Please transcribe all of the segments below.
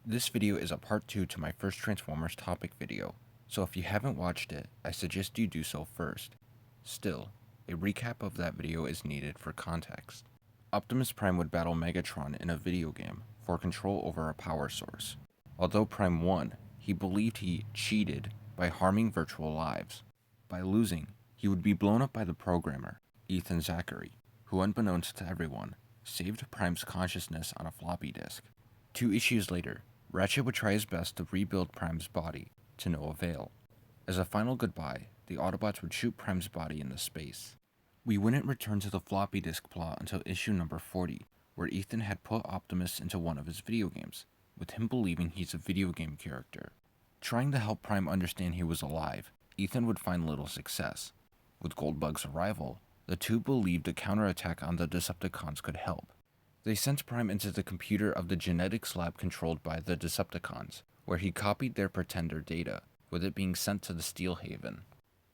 This video is a part 2 to my first Transformers topic video, so if you haven't watched it, I suggest you do so first. Still, a recap of that video is needed for context. Optimus Prime would battle Megatron in a video game for control over a power source. Although Prime won, he believed he cheated by harming virtual lives. By losing, he would be blown up by the programmer, Ethan Zachary, who unbeknownst to everyone, saved Prime's consciousness on a floppy disk. 2 issues later, Ratchet would try his best to rebuild Prime's body, to no avail. As a final goodbye, the Autobots would shoot Prime's body into space. We wouldn't return to the floppy disk plot until issue number 40, where Ethan had put Optimus into one of his video games, with him believing he's a video game character. Trying to help Prime understand he was alive, Ethan would find little success. With Goldbug's arrival, the two believed a counterattack on the Decepticons could help. They sent Prime into the computer of the genetics lab controlled by the Decepticons, where he copied their pretender data, with it being sent to the Steel Haven.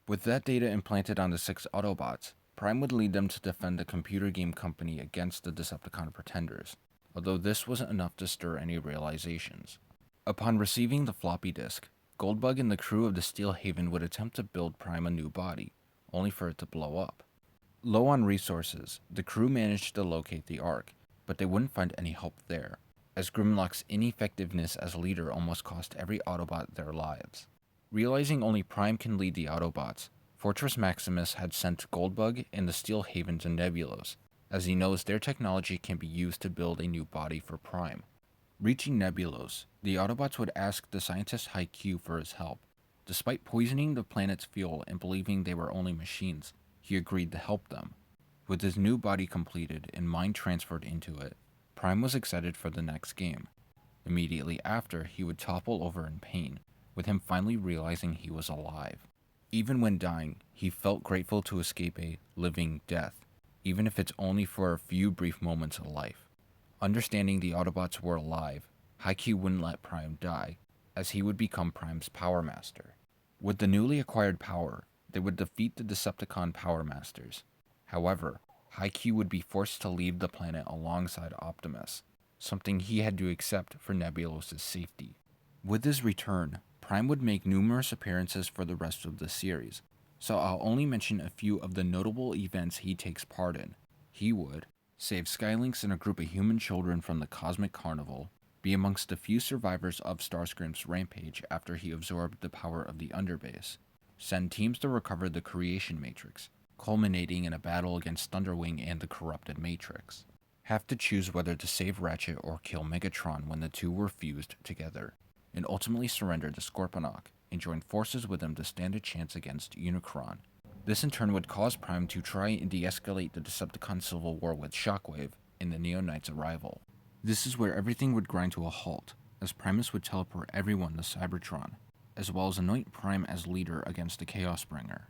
With that data implanted on the 6 Autobots, Prime would lead them to defend the computer game company against the Decepticon pretenders, although this wasn't enough to stir any realizations. Upon receiving the floppy disk, Goldbug and the crew of the Steel Haven would attempt to build Prime a new body, only for it to blow up. Low on resources, the crew managed to locate the Ark, but they wouldn't find any help there, as Grimlock's ineffectiveness as leader almost cost every Autobot their lives. Realizing only Prime can lead the Autobots, Fortress Maximus had sent Goldbug and the Steel Haven to Nebulos, as he knows their technology can be used to build a new body for Prime. Reaching Nebulos, the Autobots would ask the scientist Haikyuu for his help. Despite poisoning the planet's fuel and believing they were only machines, he agreed to help them. With his new body completed and mind transferred into it, Prime was excited for the next game. Immediately after, he would topple over in pain, with him finally realizing he was alive. Even when dying, he felt grateful to escape a living death, even if it's only for a few brief moments of life. Understanding the Autobots were alive, Haikyuu wouldn't let Prime die, as he would become Prime's Power Master. With the newly acquired power, they would defeat the Decepticon Power Masters. However, Haikyuu would be forced to leave the planet alongside Optimus, something he had to accept for Nebulos' safety. With his return, Prime would make numerous appearances for the rest of the series, so I'll only mention a few of the notable events he takes part in. He would save Skylynx and a group of human children from the Cosmic Carnival, be amongst the few survivors of Starscream's rampage after he absorbed the power of the Underbase, send teams to recover the Creation Matrix, culminating in a battle against Thunderwing and the corrupted Matrix. Have to choose whether to save Ratchet or kill Megatron when the two were fused together, and ultimately surrender to Scorponok and join forces with him to stand a chance against Unicron. This in turn would cause Prime to try and de-escalate the Decepticon civil war with Shockwave and the Neo Knights' arrival. This is where everything would grind to a halt, as Primus would teleport everyone to Cybertron, as well as anoint Prime as leader against the Chaos Bringer.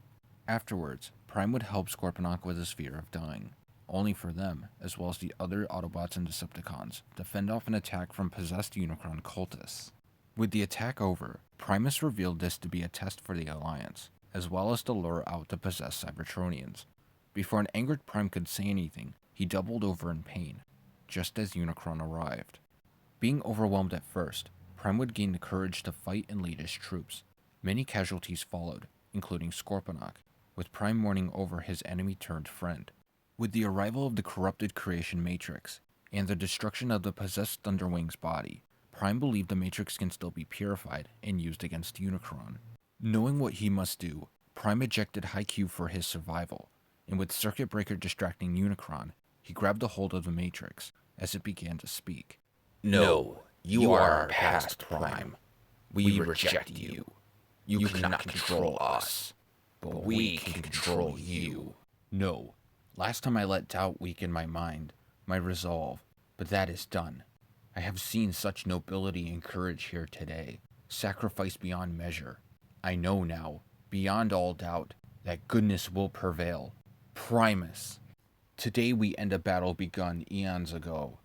Afterwards, Prime would help Scorponok with his fear of dying, only for them, as well as the other Autobots and Decepticons, to fend off an attack from possessed Unicron cultists. With the attack over, Primus revealed this to be a test for the Alliance, as well as to lure out the possessed Cybertronians. Before an angered Prime could say anything, he doubled over in pain, just as Unicron arrived. Being overwhelmed at first, Prime would gain the courage to fight and lead his troops. Many casualties followed, including Scorponok, with Prime mourning over his enemy-turned-friend. With the arrival of the corrupted Creation Matrix, and the destruction of the possessed Thunderwing's body, Prime believed the Matrix can still be purified and used against Unicron. Knowing what he must do, Prime ejected Haikyuu for his survival, and with Circuit Breaker distracting Unicron, he grabbed a hold of the Matrix as it began to speak. No, you are our past, Prime. We reject you. You cannot control us, but we can control you. No. Last time I let doubt weaken my mind, my resolve, but that is done. I have seen such nobility and courage here today, sacrifice beyond measure. I know now, beyond all doubt, that goodness will prevail. Primus. Today we end a battle begun eons ago.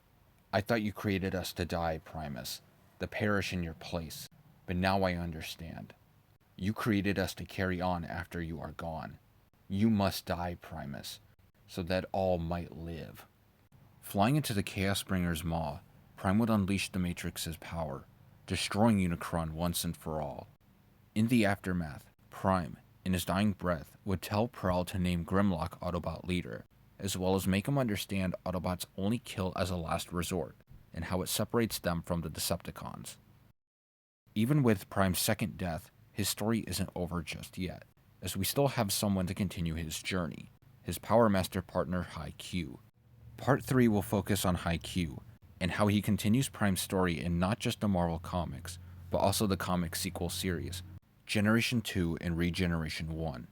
I thought you created us to die, Primus, to perish in your place, but now I understand. You created us to carry on after you are gone. You must die, Primus, so that all might live. Flying into the Chaos Bringer's maw, Prime would unleash the Matrix's power, destroying Unicron once and for all. In the aftermath, Prime, in his dying breath, would tell Prowl to name Grimlock Autobot leader, as well as make him understand Autobots only kill as a last resort, and how it separates them from the Decepticons. Even with Prime's second death, his story isn't over just yet, as we still have someone to continue his journey, his Power Master partner High Q. Part 3 will focus on High Q, and how he continues Prime's story in not just the Marvel Comics, but also the comic sequel series, Generation 2 and Regeneration 1.